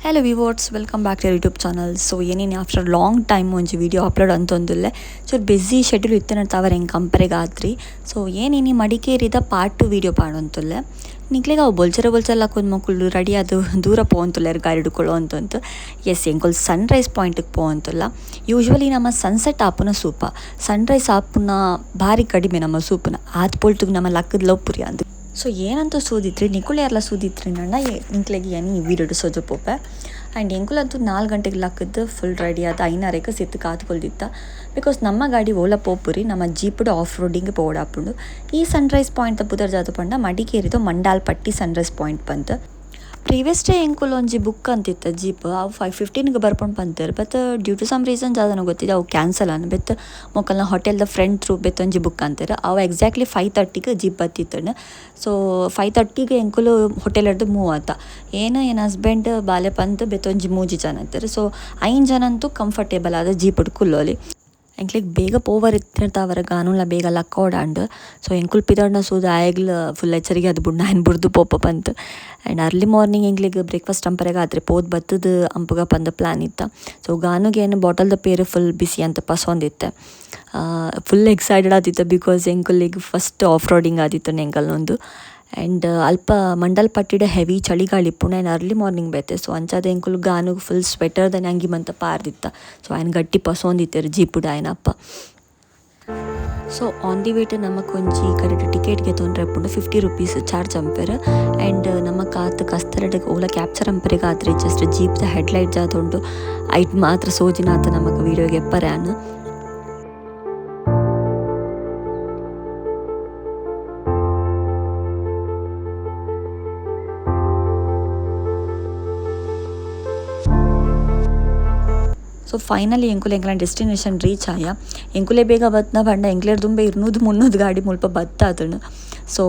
Hello viewers, welcome back to our YouTube channel. So ಏನೇನು after long time ಒಂಜಿ video upload ಅಂತಂದಿಲ್ಲ. ಚೂರು busy schedule ಇತ್ತನ ತವರ ಹೆಂಗೆ ಕಂಪೇರಿಗೆ ಆತ್ರಿ. So ಏನೇನು ಮಡಿಕೇರಿದ ಪಾರ್ಟ್ 2 ವಿಡಿಯೋ ಪಾಡಂತಲ್ಲ. ನಿಕ್ಲೆಗೆ ಅವು ಬೊಲ್ಚರ ಹಾಕೊಂಡು ಮಕ್ಕಳು ರೆಡಿ ಅದು ದೂರ ಪೋಂತಲ್ಲ ಗಾಡಿ ಹಿಡ್ಕೊಳ್ಳೋ ಅಂತಂತು. ಎಸ್ ಎಂಕೊಲ್ ಸನ್ರೈಸ್ ಪಾಯಿಂಟಿಗೆ ಪೋಂತಲ್ಲ. ಯೂಶ್ವಲಿ ನಮ್ಮ ಸನ್ಸೆಟ್ ಆಪುನ ಸೂಪ, ಸನ್ರೈಸ್ ಆಪುನ ಭಾರಿ ಕಡಿಮೆ ನಮ್ಮ ಸೂಪನ ಆತ್ ಪೊಲ್ಟಿಗೆ ನಮ್ಮ ಲಕ್ಕದ ಲವ್ಪುರಿ ಅಂತ. ಸೊ ಏನಂತ ಸೂದಿತ್ರಿ ನಿಕುಳು ಯಾರಲ್ಲ ಸೂದಿತ್ರಿ ನನ್ನ ಇಂಕ್ಲೆಗೆ ಏನು ಈ ವಿಡಿಯೋ ಸೋಜು ಪೋಪೆ ಆ್ಯಂಡ್ ಎಂಕುಲಂತೂ 4 ಗಂಟೆಗೆ ಲಕ್ಕದ್ದು ಫುಲ್ ರೆಡಿ ಆದ 5:30ಕ್ಕೆ ಸಿತ್ತು ಕಾತ್ಕೊಳ್ದಿತ್ತ. ಬಿಕಾಸ್ ನಮ್ಮ ಗಾಡಿ ಓಲಾ ಪೋಪುರಿ ನಮ್ಮ ಜೀಪುಡು ಆಫ್ ರೋಡಿಂಗ್ ಪೋಡಾಪುಂಡು. ಈ ಸನ್ರೈಸ್ ಪಾಯಿಂಟ್ ಪುದರ್ ಜಾತು ಪಂಡ ಮಡಿಕೇರಿದು ಮಂಡಾಲ್ಪಟ್ಟಿ ಸನ್ರೈಸ್ ಪಾಯಿಂಟ್ ಬಂತು. ಪ್ರೀವಿಯಸ್ ಡೇ ಎಂಕುಲು ಒಂಜಿ ಬುಕ್ ಅಂತಿತ್ತು ಜೀಪ್, ಅವು 5:15ಗೆ ಬರ್ಕೊಂಡು ಬಂತಾರೆ. But due to some reason ಜಾದನ ಗೊತ್ತಿದೆ ಅವು ಕ್ಯಾನ್ಸಲ್ ಅನ್ನ ಬೆತ್ತ ಮೊಕ್ಕಲ್ನ ಹೋಟೆಲ್ದ ಫ್ರೆಂಡ್ ಥ್ರೂ ಬೆತ್ತೊಂಜಿ ಬುಕ್ ಅಂತಾರೆ. ಅವು ಎಕ್ಸಾಕ್ಟ್ಲಿ 5:30ಗೆ ಜೀಪ್ ಬತ್ತಿತ್ತಣ್ಣ. ಸೊ 5:30ಗೆ ಎಂಕುಲು ಹೋಟೆಲ್ ಹಿಡ್ದು ಮೂವ್ ಆತ ಏನು ಹಸ್ಬೆಂಡ್ ಬಾಲೆ ಪಂತ್ ಬೆತ್ತೊಂಜಿ 3 ಜನ ಅಂತಾರೆ. ಸೊ 5 ಜನ ಅಂತೂ ಕಂಫರ್ಟೇಬಲ್ ಆದ ಜೀಪ್ ಹಿಡ್ಕುಲ್ಲೋಲಿ ಎಂಕ್ಲಿಗೆ ಬೇಗ ಪೋವರ್ ಇತ್ತಿರ್ತಾವರ ಗಾನುಲ್ಲ ಬೇಗ ಲಕ್ಕ ಓಡಾಂಡು. ಸೊ ಎಂಕುಲ್ ಪಿದಾಡ್ನ ಸೂದ ಆಯ್ಗ್ಲ ಫುಲ್ ಎಚ್ಚರಿಗೆ ಅದು ಬುಡ್ನ ಏನು ಬುಡ್ದು ಪೋಪ ಬಂತು. ಆ್ಯಂಡ್ ಅರ್ಲಿ ಮಾರ್ನಿಂಗ್ ಎಂಗ್ಲಿಗೆ ಬ್ರೇಕ್ಫಾಸ್ಟ್ ಅಂಪರೆಗೆ ಆದ್ರೆ ಪೋದ್ ಬತ್ತದ ಅಂಪಗ ಬಂದ ಪ್ಲ್ಯಾನ್ ಇತ್ತು. ಸೊ ಗಾನುಗೆ ಏನು ಬಾಟಲ್ದ ಪೇರು ಫುಲ್ ಬಿಸಿ ಅಂತ ಪಸೊಂದಿತ್ತೆ. ಫುಲ್ ಎಕ್ಸೈಟೆಡ್ ಆದಿತ್ತು ಬಿಕಾಸ್ ಎಂಕುಲಿಗೆ ಫಸ್ಟ್ ಆಫ್ ರೋಡಿಂಗ್ ಆದಿತ್ತು ಎಂಕಲ್ನೊಂದು. ಆ್ಯಂಡ್ ಅಲ್ಪ ಮಂಡಲ್ಪಟ್ಟಿಡ ಹೆವಿ ಚಳಿಗಾಳಿ ಪುಣ ಏನು ಅರ್ಲಿ ಮಾರ್ನಿಂಗ್ ಬೇತೆ. ಸೊ ಅಂಚಾದ ಎಂಕುಲು ಗಾನುಗೆ ಫುಲ್ ಸ್ವೆಟರ್ದ ಅಂಗಿ ಮಂತ ಪಾರ್ದಿತ್ತ. ಸೊ ఆయన ಗಟ್ಟಿ ಪಸೊಂದಿತ್ತರು ಜೀಪುಡ ఆయనಪ್ಪ. ಸೊ ಆನ್ ದಿ ವೇಟ್ ನಮ್ಮ ಕೊಂಚಿ ಕರೆಕ್ಟ್ ಟಿಕೆಟ್ಗೆ ತೊಂದರೆ ಪುಂಡು 50 ರೂಪೀಸ್ ಚಾರ್ಜ್ ಅಂಪೇರು. ಆ್ಯಂಡ್ ನಮ್ಮ ಕಾತು ಕಸ್ತರಡಿಗೆ ಓಲಾ ಕ್ಯಾಪ್ಚರ್ ಅಂಪರಿಗೆ ಆದ್ರೆ ಜಸ್ಟ್ ಜೀಪ್ದ ಹೆಡ್ಲೈಟ್ ಜಾತುಂಡು ಐಟ್ ಮಾತ್ರ ಸೋಜಿನಾಥ ನಮಗೆ ವೀಡಿಯೋಗೆ ಎಪ್ಪರ್ಯಾನು. ಸೊ ಫೈನಲಿ ಎಂಕುಲೆ ಎಂಕ್ಲ ಡೆಸ್ಟಿನೇಷನ್ ರೀಚ್ ಆಯ. ಎಂಕುಲೆ ಬೇಗ ಬತ್ನ ಬಂಡ ಎಂಕ್ಲೇರ್ ತುಂಬ 200-300 ಗಾಡಿ ಮುಲ್ಪ ಬತ್ತಾದನು. ಸೊ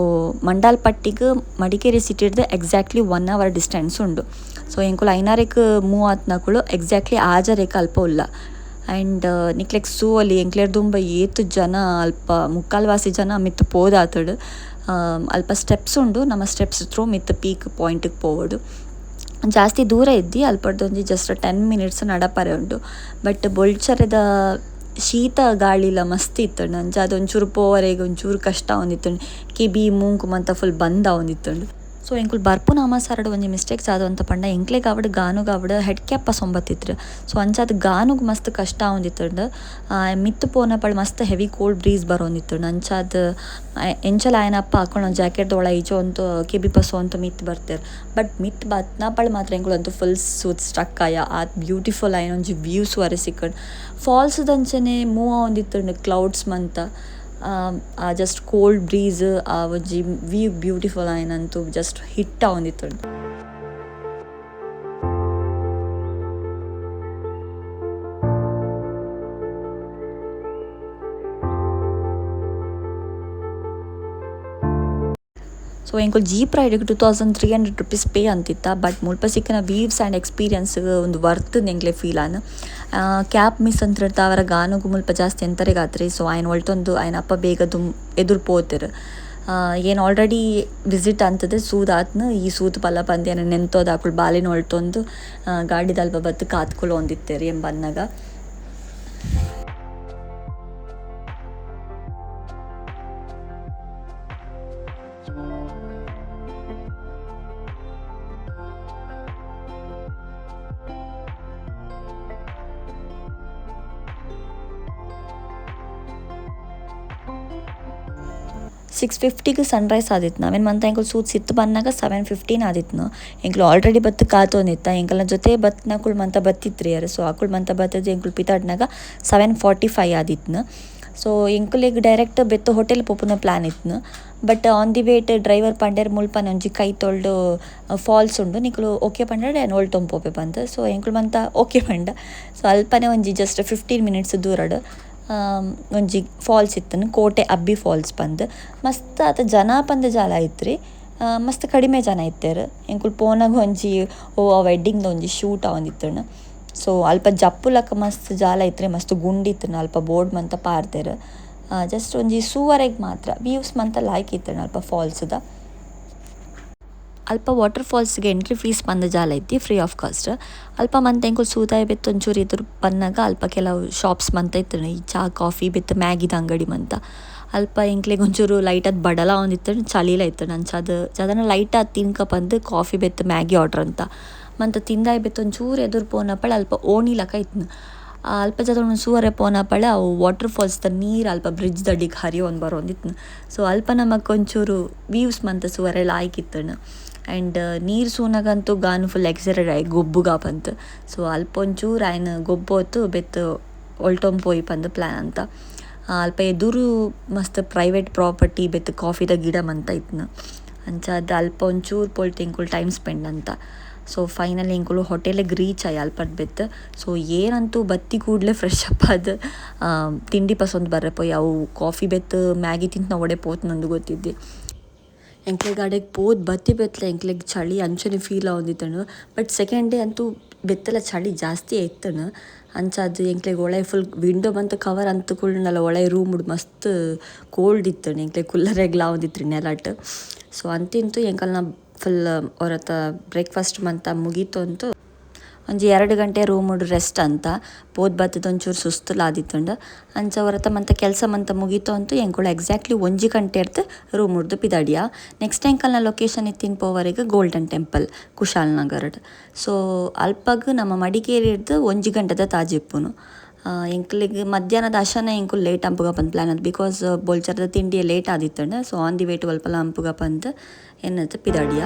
ಮಂಡಾಲ್ಪಟ್ಟಿಗೆ ಮಡಿಕೇರಿ ಸಿಟಿ ಹಿಡ್ದು ಎಕ್ಸಾಕ್ಟ್ಲಿ 1 hour ಡಿಸ್ಟೆನ್ಸ್ ಉಂಡು. ಸೊ ಎಂಕುಲು 5:30ಕ್ಕೆ ಮೂವ್ ಆತ್ನಕುಳು ಎಕ್ಸಾಕ್ಟ್ಲಿ 6:30ಕ್ಕೆ ಅಲ್ಪ ಉಲ್ಲ. ಆ್ಯಂಡ್ ನಿಕ್ಲೆಗ್ ಸೂ ಅಲ್ಲಿ ಎಂಕ್ಲೇರ್ ತುಂಬ ಏತು ಜನ ಅಲ್ಪ ಮುಕ್ಕಾಲ್ವಾಸಿ ಜನ ಮಿತ್ತು ಪೋದಾತಡು. ಅಲ್ಪ ಸ್ಟೆಪ್ಸ್ ಉಂಡು, ನಮ್ಮ ಸ್ಟೆಪ್ಸ್ ಥ್ರೂ ಮಿತ್ತು ಪೀಕ್ ಪಾಯಿಂಟಿಗೆ ಪೋವಡು. ಜಾಸ್ತಿ ದೂರ ಇದ್ದಿ ಅಲ್ಪಡ್ದೊಂಜಿ ಜಸ್ಟ್ 10 minutes ನಡಪರೆ ಉಂಡು. ಬಟ್ ಬೊಲ್ಚರದ ಶೀತ ಗಾಳಿಲ ಮಸ್ತ್ ಇತ್ತು ನಂಜ ಅದೊಂಚೂರು ಪೋವರೆಗೆ ಒಂಚೂರು ಕಷ್ಟ ಒಂದಿತ್ತು. ಕಿಬಿ ಮೂಂಕು ಮಂತ ಫುಲ್ ಬಂದ ಒಂದಿತ್ತುಂಡು. ಸೊ ಎಂಕುಲು ಬರ್ಪು ನಾಮಸಾರಡು ಒಂಜಿ ಮಿಸ್ಟೇಕ್ಸ್ ಆದ ಅಂತ ಪಂಡ ಎಂಕ್ಲೆಗೆ ಆವಡು ಗಾನುಗೆ ಆವಡು ಹೆಡ್ ಕ್ಯಾಪ ಸೊಂಬತ್ತಿತ್ತು. ಸೊ ಅಂಚಾದ ಗಾನುಗೆ ಮಸ್ತ್ ಕಷ್ಟ ಒಂದಿತ್ತುಂಡು. ಮಿತ್ತು ಪೋನಪಳು ಮಸ್ತ್ ಹೆವಿ ಕೋಲ್ಡ್ ಬ್ರೀಸ್ ಬರೋಂದಿತ್ತುಂಡು. ಅಂಚಾದ ಎಂಚಲ ಆಯನಪ್ಪ ಹಾಕೊಂಡು ಜಾಕೆಟ್ದ ಒಳ ಈಚೋ ಅಂತೂ ಕಿಬಿ ಪಸೋ ಅಂತೂ ಮಿತ್ತು ಬರ್ತಾರೆ. ಬಟ್ ಮಿತ್ತು ಬತ್ನಾಪಳು ಮಾತ್ರ ಎಂಕುಲು ಅಂತೂ ಫುಲ್ ಸೂತ್ ಸ್ಟ್ರಕ್ ಆಯ ಆ ಬ್ಯೂಟಿಫುಲ್ ಆಯ್ನ ಒಂಜಿ ವ್ಯೂಸ್ ವರೆ ಸಿಕ್ಕಂಡು ಫಾಲ್ಸ್ದಂಚನೆ ಮೂವ್ ಒಂದಿತ್ತುಂಡು ಕ್ಲೌಡ್ಸ್ ಮಂತ. ಜಸ್ಟ್ ಕೋಲ್ಡ್ ಬ್ರೀಸ್ ಆ ಒಂಜಿ ವ್ಯೂ ಬ್ಯೂಟಿಫುಲ್ ಆಯ್ನಂತೂ ಜಸ್ಟ್ ಹಿಟ್ಟ ಒಂದಿತ್ತುಂಡು. ಸೊ ಎಂಕುಲು ಜೀಪ್ ರೈಡಿಗೆ 2300 ರೂಪೀಸ್ ಪೇ ಅಂತಿತ್ತ. ಬಟ್ ಮುಲ್ಪ ಸಿಕ್ಕಿನ ವೀವ್ಸ್ ಆ್ಯಂಡ್ ಎಕ್ಸ್ಪೀರಿಯನ್ಸ್ ಒಂದು ವರ್ತ್ ಎಂಗ್ಲೆ ಫೀಲ್ ಆನ. ಕ್ಯಾಬ್ ಮಿಸ್ ಅಂತ ಅವರ ಗಾನುಗು ಮುಲ್ಪ ಜಾಸ್ತಿ ಎಂತರಿಗೆ ಆತ್ರಿ. ಸೊ ఆయన ಒಳ್ತೊಂದು ఆయన ಅಪ್ಪ ಬೇಗ ಎದುರು ಪೋತಿರು. ಏನು ಆಲ್ರೆಡಿ ವಿಸಿಟ್ ಅಂತದೆ ಸೂದಾತ್ನ ಈ ಸೂತ್ ಪಲ್ಲ ಪಂದ್ಯನ ನೆಂತೋದು ಹಾಕುಳು ಬಾಲಿನ ಹೊಳ್ತೊಂದು ಗಾಡಿದಲ್ಪ ಬತ್ತು ಕಾತ್ಕೊಳ್ಳೋ ಒಂದಿತ್ತೇರಿ ಎಂಬನ್ನಾಗ. 6:50ಗೆ ಸನ್ರೈಸ್ ಆದಿತ್ತು. ನಾವೇನು ಮಂತ ಎಂಕುಲು ಸೂತ್ ಸಿತ್ತು ಬಂದಾಗ 7:15 ಆದಿತ್ತು. ಎಂಕುಲು ಆಲ್ರೆಡಿ ಬತ್ತು ಕಾತೊಂದಿತ್ತ. ಎಂಕಲ್ನ ಜೊತೆ ಬತ್ನಕುಳು ಮಂತ ಬತ್ತಿತ್ರಿ ಯಾರು. ಸೊ ಆಕುಳು ಮಂತ ಬತ್ತದ ಎಂಕುಲು ಪಿತಾಡ್ನಾಗ 7:45 ಆದಿತ್ತು. ಸೊ ಎಂಕುಲಿಗೆ ಡೈರೆಕ್ಟ್ ಬೆತ್ತು ಹೋಟೆಲ್ ಪೋಪುನ ಪ್ಲ್ಯಾನ್ ಇತ್ತು. But on the way driver ಪಂಡೇರ್ ಮುಲ್ಪನೆ ಒಂಜಿ ಕೈ ತೊಳ್ದು ಫಾಲ್ಸ್ ಉಂಡು ನಿಕುಲು ಓಕೆ ಪಂಡ ಓಲ್ಡ್ ತೊಂಪೋಪೆ ಬಂತ. ಸೊ ಎಂಕುಲು ಮಂತ ಓಕೆ ಪಂಡ. ಸೊ ಅಲ್ಪನೆ ಒಂಜಿ ಜಸ್ಟ್ 15 minutes ದೂರಡು ಒಂಜಿ ಫಾಲ್ಸ್ ಇತ್ತನು ಕೋಟೆ ಅಬ್ಬಿ ಫಾಲ್ಸ್ ಬಂದು ಮಸ್ತ್ ಆತ ಜನ ಪಂದ ಜಾಲ ಐತ್ರಿ. ಮಸ್ತ್ ಕಡಿಮೆ ಜನ ಇತ್ತೇರು. ಎಂಕುಲು ಪೋನಾಗ ಒಂಜಿ ಆ ವೆಡ್ಡಿಂಗ್ದ ಒಂಜಿ ಶೂಟ್ ಆವಂದಿತ್ತನು. ಸೊ ಅಲ್ಪ ಜಪ್ಪುಲಕ್ಕ ಮಸ್ತ್ ಜಾಲ ಐತ್ರಿ, ಮಸ್ತ್ ಗುಂಡಿತ್ತು ಅಲ್ಪ ಬೋರ್ಡ್ ಮಂತ ಪಾರ್ದೇರು. ಜಸ್ಟ್ ಒಂಜಿ ಸೂವರೆಗೆ ಮಾತ್ರ ವ್ಯೂಸ್ ಮಂತ ಲಾಯ್ಕ್ ಇತ್ತು ಅಲ್ಪ ಫಾಲ್ಸ್ದ. ಅಲ್ಪ ವಾಟರ್ ಫಾಲ್ಸ್ಗೆ ಎಂಟ್ರಿ ಫೀಸ್ ಬಂದ ಜಾಲ ಐತಿ ಫ್ರೀ ಆಫ್ ಕಾಸ್ಟ್. ಅಲ್ಪ ಮಂತ ಎಂಕುಲು ಸೂತಾಯಿ ಬೆತ್ತು ಒಂಚೂರು ಇದ್ರ ಬನ್ನಾಗ ಅಲ್ಪ ಕೆಲವು ಶಾಪ್ಸ್ ಮಂತ ಇತ್ತು ಈ ಚಾ ಕಾಫಿ ಬೆತ್ತು ಮ್ಯಾಗಿದ ಅಂಗಡಿ ಮಂತ ಅಲ್ಪ ಎಂಕ್ಲೆಗ್ ಒಂಚೂರು ಲೈಟದ್ ಬಡಲ ಒಂದಿತ್ತು ಚಳಿಲ ಇತ್ತು ಅಂಚದು ಅದನ್ನು ಲೈಟಾಗಿ ತಿನ್ಕ ಬಂದು ಕಾಫಿ ಬೆತ್ತು ಮ್ಯಾಗಿ ಆರ್ಡ್ರ್ ಅಂತ ಮಂತ ತಿಂದಾಯಿ ಬೆತ್ತು ಒಂಚೂರು ಎದುರು ಪೋನಪ್ಪಳ ಅಲ್ಪ ಓಣಿಲಕ ಇತ್ತು ಅಲ್ಪ ಜನ ಸೂವರೆ ಪೋನಪ್ಪಳ ಅವು ವಾಟರ್ ಫಾಲ್ಸ್ದ ನೀರು ಅಲ್ಪ ಬ್ರಿಡ್ಜ್ ದಡ್ಡಿಗೆ ಹರಿಯೋನ್ ಬರೋಂದಿತ್ತು. ಸೊ ಅಲ್ಪ ನಮಗೆ ಒಂಚೂರು ವ್ಯೂಸ್ ಮಂತ ಸೂವರೆ ಲಾಯ್ಕಿತ್ತನು. ಆ್ಯಂಡ್ ನೀರು ಸೂನಾಗಂತೂ ಗಾನು ಫುಲ್ ಎಕ್ಸೈಟೆಡ್ ಆಗಿ ಗೊಬ್ಬುಗ ಬಂತ. ಸೊ ಅಲ್ಪ ಒಂಚೂರು ಆಯ್ನ ಗೊಬ್ಬೊತ್ತು ಬೆತ್ತು ಒಳ್ಟೊಂಪೋಯಿ ಬಂದು ಪ್ಲ್ಯಾನ್ ಅಂತ ಅಲ್ಪ ಎದುರು ಮಸ್ತ್ ಪ್ರೈವೇಟ್ ಪ್ರಾಪರ್ಟಿ ಬೆತ್ತು ಕಾಫಿದ ಗಿಡ ಮಂತ ಇತ್ತು ಅಂಚ ಅದು ಅಲ್ಪ ಒಂಚೂರು ಪೋಲ್ಟ್ ಎಂಕುಲು ಟೈಮ್ ಸ್ಪೆಂಡ್ ಅಂತ. ಸೊ ಫೈನಲಿ ಎಂಕುಲು ಹೋಟೆಲಿಗೆ ರೀಚ್ ಆಯಿ ಅಲ್ಪಡ್ ಬೆತ್ತು. ಸೊ ಏನಂತೂ ಬತ್ತಿ ಕೂಡಲೇ ಫ್ರೆಶ್ ಅಪ್ ಅದು ತಿಂಡಿ ಪಸಂದ್ ಬರ್ರೆ ಪೋಯಿ ಅವು ಕಾಫಿ ಬೆತ್ತು ಮ್ಯಾಗಿ ತಿಂತ ನಾವು ಒಡೆ ಪೋತ್ ನಂದು ಗೊತ್ತಿದ್ದೆ ಎಂಕ್ಲೆಗ್ ಅಡೆಗೆ ಪೋದ್ ಬತ್ತಿ ಬೆತ್ತಲೆ ಎಂಕ್ಲೆಗ್ ಚಳಿ ಅಂಚನೆ ಫೀಲ್ ಆಗೋದಿತ್ತನು. ಬಟ್ ಸೆಕೆಂಡ್ ಡೇ ಅಂತೂ ಬೆತ್ತಲ ಚಳಿ ಜಾಸ್ತಿ ಇತ್ತನು ಅಂಚದು ಎಂಕ್ಲೆಗ್ ಒಳ್ಳೆ ಫುಲ್ ವಿಂಡೋ ಬಂತು ಕವರ್ ಅಂತ ಕುಳ್ಳನಲ್ಲ ಒಳ್ಳೆ ರೂಮ್ ಮಸ್ತ್ ಕೋಲ್ಡ್ ಇತ್ತು ಎಂಕ್ಲೆಗ್ ಕುಲ್ಲರೆಗ್ಲ ಆಗೋದಿತ್ತು ನೆಲಟ್. ಸೊ ಅಂತಿಂತೂ ಎಂಕಲ್ನ ಫುಲ್ ಹೊರತ ಬ್ರೇಕ್ಫಾಸ್ಟ್ ಮಂತ ಮುಗೀತು ಅಂತೂ ಒಂಜಿ 2 ಗಂಟೆ ರೂಮ್ ರೆಸ್ಟ್ ಅಂತ ಪೋದ್ ಬತ್ತದ ಒಂಚೂರು ಸುಸ್ತಲಾದಿತ್ತುಂಡು ಅಂಚ ಹೊರತ ಮಂತ ಕೆಲಸ ಮಂತ ಮುಗೀತು ಅಂತೂ ಎಂಕುಳು ಎಕ್ಸಾಕ್ಟ್ಲಿ 1 ಗಂಟೆ ಇರ್ತು ರೂಮ್ ಉಡ್ದು ಪಿದಾಡಿಯ. ನೆಕ್ಸ್ಟ್ ಎಂಕಲ್ನ ಲೊಕೇಶನ್ ಇತ್ತಿನ ಪೋವರೆಗೆ ಗೋಲ್ಡನ್ ಟೆಂಪಲ್ ಕುಶಾಲನಗರಡ್. ಸೊ ಅಲ್ಪಗ್ ನಮ್ಮ ಮಡಿಕೇರಿ ಹಿಡ್ದು 1 ಗಂಟೆದ ತಾಜಿಪ್ಪುನು ಎಂಕ್ಲಿಗೆ ಮಧ್ಯಾಹ್ನದ ಅಶನ ಎಂಕುಲು ಲೇಟ್ ಅಂಪುಗ ಬಂದು ಪ್ಲ್ಯಾನ್ ಅದು ಬಿಕಾಸ್ ಬೋಲ್ಚರದ ತಿಂಡಿಯೇ ಲೇಟ್ ಆದಿತ್ತಂಡು. So on the way to ಅಲ್ಪಲ ಅಂಪುಗ ಬಂದು ಎನ್ನತ್ತು ಪಿದಾಡಿಯ.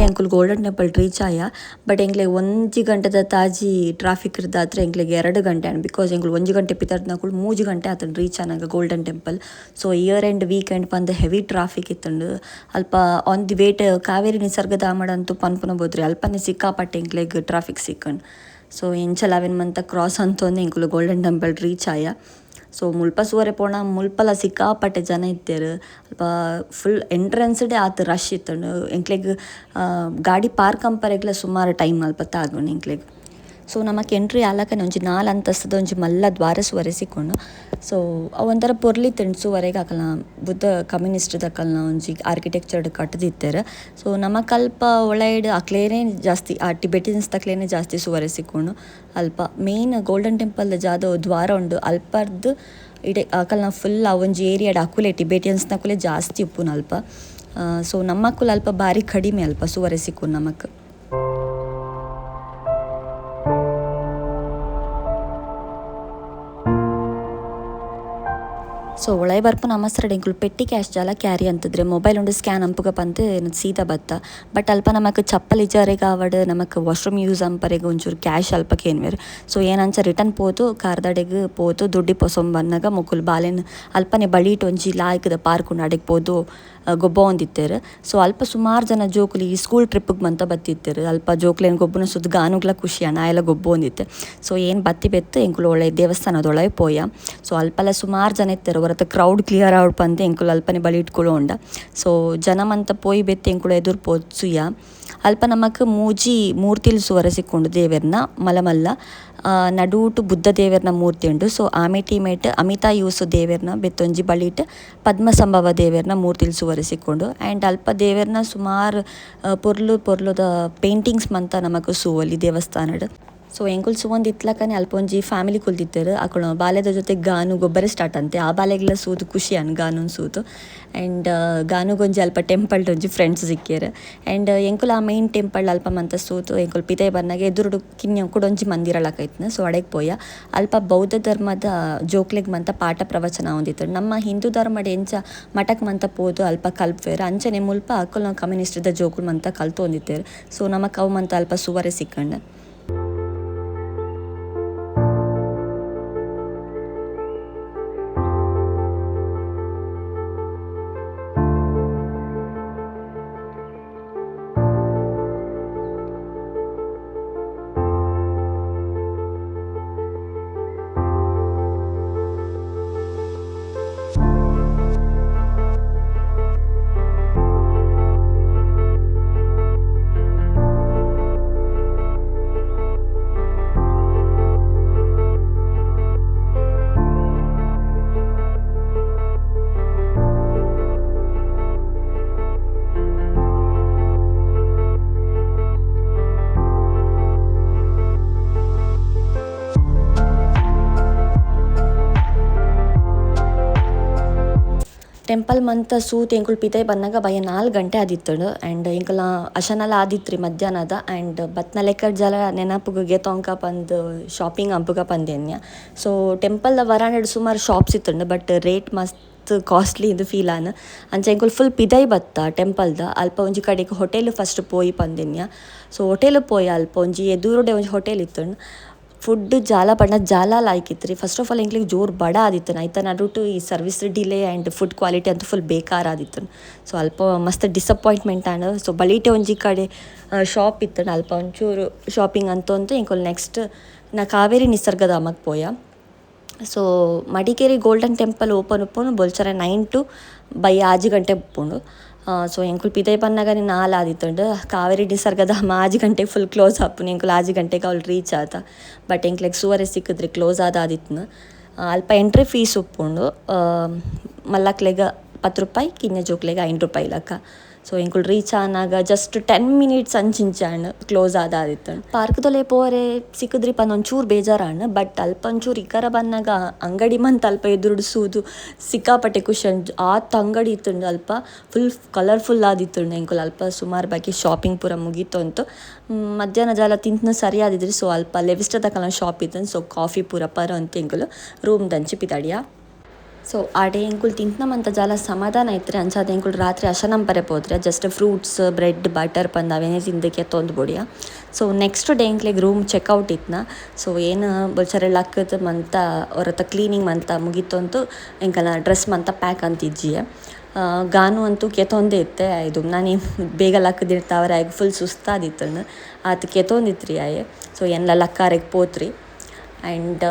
ಎಂಕುಲು ಗೋಲ್ಡನ್ ಟೆಂಪಲ್ ರೀಚ್ ಆಯ. ಬಟ್ ಎಂಕ್ಲೆಗ್ 1 ಗಂಟೆದ ತಾಜಿ ಟ್ರಾಫಿಕ್ ಇರ್ದಾದ್ರೆ ಎಂಕ್ಲೆಗ್ 2 ಗಂಟೆ ಆಂಡ್ ಬಿಕಾಸ್ ಎಂಕುಲು 1 ಗಂಟೆ ಪಿತರ್ದ್ನಕುಲು 3 ಗಂಟೆ ಆತಂಡು ರೀಚ್ ಆನಾಗ golden temple. So year end weekend ಪಂದ್ ಹೆವಿ ಟ್ರಾಫಿಕ್ ಇತ್ತುಂಡು ಅಲ್ಪ ಆನ್ ದಿ ವೇಟ್ ಕಾವೇರಿ ನಿಸರ್ಗಧಾಮಡ್ ಅಂತೂ ಪನ್ಪುನ ಬೋದ್ರಿ ಅಲ್ಪನೆ ಸಿಕ್ಕಾಪಟ್ಟೆ ಎಂಕ್ಲೆಗ್ ಟ್ರಾಫಿಕ್ ಸಿಕ್ಕಂಡು. ಸೊ ಎಂಚ 11 ಮಂತ ಕ್ರಾಸ್ ಅಂತಂದು ಎಂಕುಲು ಗೋಲ್ಡನ್ ಟೆಂಪಲ್ ರೀಚ್ ಆಯ. ಸೊ ಮುಲ್ಪ ಸೂವರೆ ಪೋಣ ಮುಲ್ಪಲ ಸಿಕ್ಕಾಪಟ್ಟೆ ಜನ ಇತ್ತೇರು ಅಲ್ಪ ಫುಲ್ ಎಂಟ್ರೆನ್ಸ್ಡೇ ಆತು ರಶ್ ಇತ್ತಂಡು ಎಂಕ್ಲೆಗ್ ಗಾಡಿ ಪಾರ್ಕ್ ಅಂಪರೆಗ್ಲ ಸುಮಾರು ಟೈಮ್ ಅಲ್ಪ ತಾಗುಂಡು ಎಂಕ್ಲೆಗ್. ಸೊ ನಮಕ್ ಎಂಟ್ರಿ ಆಲಕನೆ ಒಂಜಿ 4 ಅಂತಸ್ತದ ಒಂಜಿ ಮಲ್ಲ ದ್ವಾರ ಸುವರೆ ಸಿಕ್ಕೊಂಡು. ಸೊ ಅವೊಂಥರ ಪೊರ್ಲಿತ್ತಂಡು ಸುವರೆಗೆ ಅಕಲ್ನ ಬುದ್ಧ ಕಮ್ಯುನಿಸ್ಟ್ ಅಕಲ್ನ ಒಂಜಿ ಆರ್ಕಿಟೆಕ್ಚರ್ಡ್ ಕಟ್ಟದಿತ್ತೇರು. ಸೊ ನಮಕ್ ಅಲ್ಪ ಒಳೈಡ್ ಅಕ್ಲೇನೇ ಜಾಸ್ತಿ ಆ ಟಿಬೆಟಿನ್ಸ್ ತಕ್ಲೇನೆ ಜಾಸ್ತಿ ಸುವರೆ ಸಿಕ್ಕೊಂಡು ಅಲ್ಪ ಮೇನ್ ಗೋಲ್ಡನ್ ಟೆಂಪಲ್ ಜಾದ ದ್ವಾರ ಉಂಡು ಅಲ್ಪರ್ದು ಇಡೆ ಅಕಲ್ನ ಫುಲ್ ಆ ಒಂಜಿ ಏರಿಯಾಡ್ ಅಕುಲೆ ಟಿಬೆಟಿಯನ್ಸ್ನಕುಲೆ ಜಾಸ್ತಿ ಉಪ್ಪುನು ಅಲ್ಪ. ಸೊ ನಮ್ಮಕ್ಕುಲು ಅಲ್ಪ ಭಾರಿ ಕಡಿಮೆ ಅಲ್ಪ ಸುವರೆ ಸಿಕ್ಕೊಂಡು ನಮಕ್. ಸೊ ಒಳಗೆ ಬರ್ಪು ನಮಸ್ರಡ್ ಎಂಕುಲು ಪೆಟ್ಟಿ ಕ್ಯಾಶ್ ಜಾಲ ಕ್ಯಾರಿ ಅಂತಂದ್ರೆ ಮೊಬೈಲ್ ಉಂಡು ಸ್ಕ್ಯಾನ್ ಅಂಪುಗ ಪಂದು ಸೀದಾ ಬತ್ತ. ಬಟ್ ಅಲ್ಪ ನಮಕ್ ಚಪ್ಪಲ್ ಇಜ್ಜಾರೆಗ ಆವಡ್ ನಮಕ್ ವಾಶ್ರೂಮ್ ಯೂಸ್ ಅಂಪರೆಗೆ ಒಂಚೂರು ಕ್ಯಾಶ್ ಅಲ್ಪ ಕೇನ್ವೇರು. ಸೊ ಏನಂಚ ರಿಟರ್ನ್ ಪೋತು ಕಾರ್ದಡೆಗೆ ಪೋತು ದುಡ್ಡಿ ಪೊಸೊಂಬ ಬನ್ನಾಗ ಮುಕ್ಕುಲು ಬಾಲೆನ್ ಅಲ್ಪನೆ ಬಳಿಟ್ ಒಂಜಿ ಲಾಯ್ಕದ ಪಾರ್ಕ್ ಉಂಡು ಅಡೆಗೆ ಪೋದು ಗೊಬ್ಬ ಒಂದಿತ್ತೇರು. ಸೊ ಅಲ್ಪ ಸುಮಾರು ಜನ ಜೋಕುಲು ಈ ಸ್ಕೂಲ್ ಟ್ರಿಪ್ಪಿಗೆ ಮಂತ ಬತ್ತಿತ್ತೇರು ಅಲ್ಪ ಜೋಕ್ಲೇನು ಗೊಬ್ಬನ ಸುದ್ದು ಗಾನುಗ್ಲ ಖುಷಿ ನಾ ಎಲ್ಲ ಗೊಬ್ಬ ಒಂದಿತ್ತೆ. ಸೊ ಏನು ಬತ್ತಿ ಬೆತ್ತು ಎಂಕುಲು ಒಳ್ಳೆ ದೇವಸ್ಥಾನದೊಳಗೆ ಪೋಯ. ಸೊ ಅಲ್ಪಲ್ಲ ಸುಮಾರು ಜನ ಇತ್ತೇರು ಹೊರತ ಕ್ರೌಡ್ ಕ್ಲಿಯರ್ ಔಟ್ ಪಂದು ಎಂಕುಲು ಅಲ್ಪನೆ ಬಳಿ ಇಟ್ಕೊಳ್ಳೋ ಉಂಡ. ಸೊ ಜನ ಮಂತ ಪೋಯಿ ಬೆತ್ತು ಎಂಕುಲು ಎದುರು ಪೋತ್ಸುಯ ಅಲ್ಪ ನಮಕ್ ಮೂಜಿ ಮೂರ್ತಿಲು ಸುವರೆ ಸಿಕ್ಕೊಂಡು ದೇವೆರ್ನ ಮಲಮಲ್ಲ ನಡೂಟು ಬುದ್ಧ ದೇವೆರ್ನ ಮೂರ್ತಿ ಉಂಡು. ಸೊ ಆಮೇಟಿ ಮೇಟ್ ಅಮಿತಾ ಯೂಸು ದೇವೆರ್ನ ಬೆತ್ತೊಂಜಿ ಬಳಿಟ್ ಪದ್ಮಸಂಭವ ದೇವೆರ್ನ ಮೂರ್ತಿಲು ಸುವರೆ ಸಿಕ್ಕೊಂಡು. ಆ್ಯಂಡ್ ಅಲ್ಪ ದೇವೆರ್ನ ಸುಮಾರು ಪೊರ್ಲುದ ಪೇಂಟಿಂಗ್ಸ್ ಮಂತ ನಮಕ್ ಸುವಲ್ಲಿ ದೇವಸ್ಥಾನಡ್. ಸೊ ಎಂಕುಲ್ ಸುವೊಂದು ಇತ್ಲಕನೆ ಅಲ್ಪ ಒಂಜಿ ಫ್ಯಾಮಿಲಿ ಕುಲ್ತಿತ್ತೆರ್ ಅಕುಲು ಬಾಲ್ಯದ ಜೊತೆ ಗಾನು ಗೊಬ್ಬರ ಸ್ಟಾರ್ಟ್ ಅಂತೆ ಆ ಬಾಲೆಗ್ಲ ಸೂತು ಖುಷಿ ಅನ್ ಗಾನುನ್ ಸೂತು ಆ್ಯಂಡ್ ಗಾನುಗೊಂಜಿ ಅಲ್ಪ ಟೆಂಪಲ್ಡ್ ಒಂಜಿ ಫ್ರೆಂಡ್ಸ್ ಸಿಕ್ಕೆರ್ ಆ್ಯಂಡ್ ಎಂಕುಲು ಆ ಮೈನ್ ಟೆಂಪಲ್ ಅಲ್ಪ ಮಂತ ಸೂತು ಎಂಕುಲು ಪಿತೆ ಬರ್ನಾಗ ಎದುರುಡು ಕಿನ್ಯ ಕುಡೊಂಜಿ ಮಂದಿರಲಕೈತ್ನ ಸೊ ಅಡೆಗ್ ಪೋಯ ಅಲ್ಪ ಬೌದ್ಧ ಧರ್ಮದ ಜೋಕ್ಲೆಗ್ ಮಂತ ಪಾಠ ಪ್ರವಚನ ಹೊಂದಿತ್ತು ನಮ್ಮ ಹಿಂದೂ ಧರ್ಮಡ್ ಎಂಚ ಮಠಕ್ ಮಂತ ಪೋದು ಅಲ್ಪ ಕಲ್ಪೇರ್ ಅಂಚನೆ ಮುಲ್ಪ ಅಕುಲು ನಾವು ಕಮ್ಯುನಿಸ್ಟ್ದ ಜೋಕುಲು ಮಂತ ಕಲ್ತು ಹೊಂದಿತ್ತೇರ್ ಸೊ ನಮಕ್ ಅವು ಮಂತ ಅಲ್ಪ ಸುವರೆ ಸಿಕ್ಕಂಡ್. ಟೆಂಪಲ್ ಮಂತ ಸೂತ್ ಎಂಕುಲು ಪಿತೆ ಬನ್ನಗ ಬಯ್ಯ 4 ಗಂಟೆ ಆದಿತ್ತುಂಡು ಆ್ಯಂಡ್ ಎಂಕುಲ ಅಶನಲ ಆದಿತ್ರಿ ಮಧ್ಯಾಹ್ನದ ಆ್ಯಂಡ್ ಬತ್ನ ಲೆಕ್ಕಡ್ ಜಲ ನೆನಪುಗೆ ತೊಂಕ ಪಂದ್ ಶಾಪಿಂಗ್ ಅಂಪುಗ ಪಂದೆನ್ಯ. ಸೊ ಟೆಂಪಲ್ದ ವರಾಂಡಡ್ ಸುಮಾರು ಶಾಪ್ಸ್ ಇತ್ತುಂಡು ಬಟ್ ರೇಟ್ ಮಸ್ತ್ ಕಾಸ್ಟ್ಲಿ ಇಂದು ಫೀಲ್ ಆನ್ ಅಂಚ ಎಂಕುಲು ಫುಲ್ ಪಿದೈ ಬತ್ತ ಟೆಂಪಲ್ದ ಅಲ್ಪ ಒಂಜಿ ಕಡೆಗ್ ಹೋಟೆಲ್ ಫಸ್ಟ್ ಪೋಯಿ ಪಂದೆನ್ಯ. ಸೊ ಹೋಟೆಲ್ ಪೋಯ ಅಲ್ಪ ಒಂಜಿ ಎದುರುಡೆ ಒಂಜಿ ಹೋಟೆಲ್ ಇತ್ತುಂಡು ಫುಡ್ ಜಾಲ ಪಂಡ ಜಾಲ ಲಾಯ್ಕಿತ್ರಿ. ಫಸ್ಟ್ ಆಫ್ ಆಲ್ ಎಂಕ್ಲಿಗೆ ಜೋರು ಬಡ ಆದಿತ್ತು ಐತ ನಡುಟು ಈ service delay and food quality ಅಂತೂ ಫುಲ್ ಬೇಕಾರ ಆದಿತ್ತು. ಸೊ ಅಲ್ಪ ಮಸ್ತ್ ಡಿಸಪಾಯಿಂಟ್ಮೆಂಟ್ ಆಂಡ್ ಸೊ ಬಲೀಟೆ ಒಂಜಿ ಕಡೆ ಶಾಪ್ ಇತ್ತು ಅಲ್ಪ ಒಂಚೂರು ಶಾಪಿಂಗ್ ಅಂತೂ ಎಂಕುಲು ನೆಕ್ಸ್ಟ್ ನಾ ಕಾವೇರಿ ನಿಸರ್ಗಧಾಮಕ್ಕೆ ಪೋಯ. So Madikeri golden temple open ಉಪ್ಪುಂಡು ಬೊಲ್ಚರ 9 to ಬೈ 6 ಗಂಟೆ ಉಪ್ಪುಂಡು. ಸೊ ಎಂಕುಲು ಪಿದೈ ಪನ್ನಗನೆ 4 ಆದಿತ್ತುಂಡು ಕಾವೇರಿ ನಿಸರ್ಗಧಾಮ 6 ಗಂಟೆಗೆ ಫುಲ್ ಕ್ಲೋಸ್ ಆಪುನು ಎಂಕುಲು 6 ಗಂಟೆಗೆ ಅವ್ಳು ರೀಚ್ ಆತ ಬಟ್ ಎಂಕ್ಲೆಗ್ ಸುವರೆ ಸಿಕ್ಕಿದ್ರಿ ಕ್ಲೋಸ್ ಆದಿತ್ನು. ಅಲ್ಪ ಎಂಟ್ರಿ ಫೀಸ್ ಉಪ್ಪುಂಡು ಮಲ್ಲಕ್ಲೆಗ 10 ರೂಪಾಯಿ ಕಿನ್ನೆ ಜೋಕ್ಲೆಗ 5 ರೂಪಾಯಿ ಲಕ್ಕ. ಸೊ ಎಂಕುಲು ರೀಚ್ ಆನಾಗ ಜಸ್ಟ್ 10 minutes ಅಂಚಿಂಚಾಂಡ್ ಕ್ಲೋಸ್ ಆದಿತ್ತು. ಪಾರ್ಕ್ದೊಲೆ ಪೋರೆ ಸಿಕ್ಕಿದ್ರಿ ಪಂದ್ ಒಂಚೂರು ಬೇಜಾರಾಂಡ್ ಬಟ್ ಅಲ್ಪ ಒಂಚೂರು ಇಕರ ಬನ್ನಾಗ ಅಂಗಡಿ ಮಂತ್ ಅಲ್ಪ ಎದುರುಡ್ಸೂದು ಸಿಕ್ಕಾಪಟ್ಟೆ ಖುಷಿ ಆತ್ ಅಂಗಡಿ ಇತ್ತುಂಡು ಅಲ್ಪ ಫುಲ್ ಕಲರ್ಫುಲ್ ಆದಿತ್ತುಂಡು ಎಂಕುಲು ಅಲ್ಪ ಸುಮಾರು ಬಾಕಿ ಶಾಪಿಂಗ್ ಪೂರ ಮುಗೀತು ಅಂತು ಮಧ್ಯಾಹ್ನ ಜಾಲ ತಿಂತನ ಸರಿ ಆದಿದ್ರಿ. ಸೊ ಅಲ್ಪ ಲೆವಿಸ್ಟ ತಕಲ ಶಾಪ್ ಇತ್ತು ಸೊ ಕಾಫಿ ಪೂರ ಪರ ಅಂತ ಎಂಕುಲು ರೂಮ್ ದಂಚಿ ಪಿತಾಡಿಯ. ಸೊ ಆ ಡೇ ಎಂಕುಲು ತಿಂತನಮಂತ ಜಾಲ ಸಮಾಧಾನ ಇತ್ತು ಅಂಚಾದ ಎಂಕುಲು ರಾತ್ರಿ ಅಶನಂಪರೆ ಪೋದ್ರೆ ಜಸ್ಟ್ ಫ್ರೂಟ್ಸ್ ಬ್ರೆಡ್ ಬಟರ್ ಪಂದ್ ಅವೇನೇ ತಿಂದಕ್ಕೆ ತೊಂದು ಬೊಡಿಯ. ಸೊ ನೆಕ್ಸ್ಟ್ ಡೇ ಎಂಕ್ಲೆಗ್ ರೂಮ್ ಚೆಕ್ಔಟ್ ಇತ್ನ. ಸೊ ಏನು ಬೊಲ್ಚರೆ ಲಕ್ಕದ ಮಂತ ಹೊರತ ಕ್ಲೀನಿಂಗ್ ಮಂತ ಮುಗೀತು ಅಂತೂ ಎಂಕಲ ಡ್ರೆಸ್ ಮಂತ ಪ್ಯಾಕ್ ಅಂತಿಜ್ಜಿಯೆ. ಗಾನು ಅಂತೂ ಕೆತ್ತೊಂದೇ ಇತ್ತೆ ಇದು ನಾನು ಬೇಗ ಲಕ್ಕದಿರ್ತಾವ್ರೆ ಆಗ ಫುಲ್ ಸುಸ್ತಾದಿತ್ತು ಆತ ಕೆತ್ತೊಂದಿತ್ರಿ ಆಯೆ. ಸೊ ಎಲ್ಲ ಲಕ್ಕಾರೆಗೆ ಪೋತ್ರಿ ಆ್ಯಂಡ್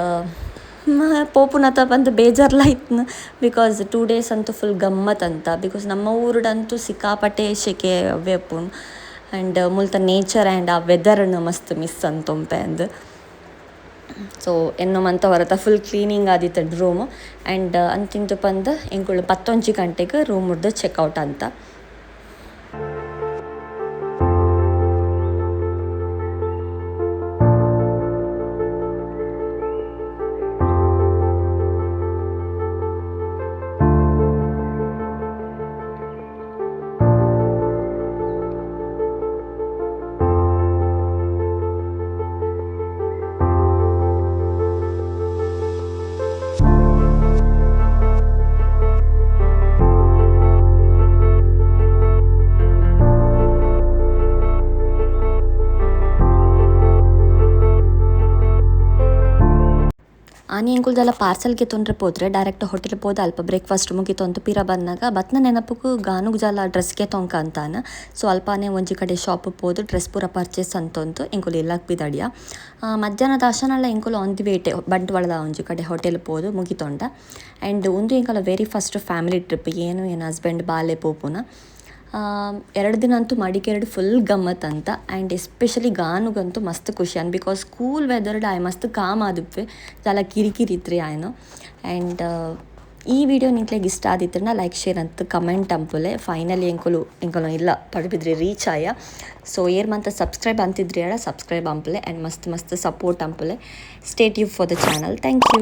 ಪೋಪುನತ ಬಂದು ಬೇಜಾರ್ಲ ಇತ್ತು ಬಿಕಾಸ್ 2 days ಅಂತೂ ಫುಲ್ ಗಮ್ಮತ್ ಅಂತ ಬಿಕಾಸ್ ನಮ್ಮ ಊರುಡಂತೂ ಸಿಕ್ಕಾಪಟ್ಟೆ ಶೆಕೆ ವೇಪುಂಡು ಆ್ಯಂಡ್ ಮುಲ್ತ ನೇಚರ್ ಆ್ಯಂಡ್ ಆ ವೆದರ್ನ ಮಸ್ತ್ ಮಿಸ್ ಅಂತೊಂಪೆ ಅಂದು. ಸೊ ಎನ್ನೋ ಮಂತ ಹೊರತ ಫುಲ್ ಕ್ಲೀನಿಂಗ್ ಆದಿತ್ತು ರೂಮು ಆ್ಯಂಡ್ ಅಂತಿಂತು ಪಂದು ಎಂಕುಲು 11 ಗಂಟೆಗೆ ರೂಮ್ದು ಚೆಕ್ಔಟ್ ಅಂತ. ಆನಿ ಎಂಕುಲ್ದೆಲ್ಲ ಪಾರ್ಸಲ್ಗೆ ತೊಂದರೆ ಪೋದ್ರೆ ಡೈರೆಕ್ಟ್ ಹೋಟೆಲ್ ಪೋದ ಅಲ್ಪ ಬ್ರೇಕ್ಫಾಸ್ಟ್ ಮುಗಿತು ಅಂತ ಪಿರ ಬಂದಾಗ ಬತ್ನ ನೆನಪುಗೂ ಗಾನುಗ್ ಜಲ ಡ್ರೆಸ್ಗೆ ತೊಂಕ ಅಂತಾನ. ಸೊ ಅಲ್ಪನೇ ಒಂಜಿ ಕಡೆ ಶಾಪ್ ಪೋದು ಡ್ರೆಸ್ ಪೂರ ಪರ್ಚೇಸ್ ಅಂತಂತು ಎಂಕುಲು ಎಲ್ಲಕ್ಕೆ ಬಿದಡಿಯ. ಮಧ್ಯಾಹ್ನದ ಅಶನಲ್ಲ ಎಂಕುಲು ಆನ್ ದಿ ವೇಟೆ ಬಂಟ್ವಾಳದ ಒಂಜಿ ಕಡೆ ಹೋಟೆಲ್ ಪೋದು ಮುಗಿತೊಂಡ. ಆ್ಯಂಡ್ ಒಂದು ಎಂಕಲ ವೆರಿ ಫಸ್ಟ್ ಫ್ಯಾಮಿಲಿ ಟ್ರಿಪ್ ಏನು ಹಸ್ಬೆಂಡ್ ಬಾಲೆ ಪೋಪುನ 2 ದಿನ ಅಂತೂ ಮಡಿಕೇರಿ ಫುಲ್ ಗಮ್ಮತ್ ಅಂತ. ಆ್ಯಂಡ್ ಎಸ್ಪೆಷಲಿ ಗಾನುಗಂತೂ ಮಸ್ತ್ ಖುಷಿ ಅನ್ ಬಿಕಾಸ್ ಕೂಲ್ ವೆದರ್ಡ್ ಆಯ್ ಮಸ್ತ್ ಕಾಮ್ ಆದುಪ್ಪೆ ಜಾಲ ಕಿರಿಕಿರಿ ಇತ್ರಿ ಆಯ್ನು. ಆ್ಯಂಡ್ ಈ ವಿಡಿಯೋ ನಿಂತ್ಲೆಗ್ ಇಷ್ಟ ಆದಿತ್ತಂದ್ರೆ ಲೈಕ್ ಶೇರ್ ಅಂತ ಕಮೆಂಟ್ ಅಂಪುಲೆ ಫೈನಲಿ ಎಂಕಲು ಇಲ್ಲ ಪಡುಬಿದ್ರಿ ರೀಚ್ ಆಯ ಸೊ ಏರ್ ಮಂತ ಸಬ್ಸ್ಕ್ರೈಬ್ ಅಂತಿದ್ರಿ ಸಬ್ಸ್ಕ್ರೈಬ್ ಅಂಪುಲೆ ಆ್ಯಂಡ್ ಮಸ್ತ್ ಸಪೋರ್ಟ್ ಅಂಪುಲೆ stay tune for the channel thank you.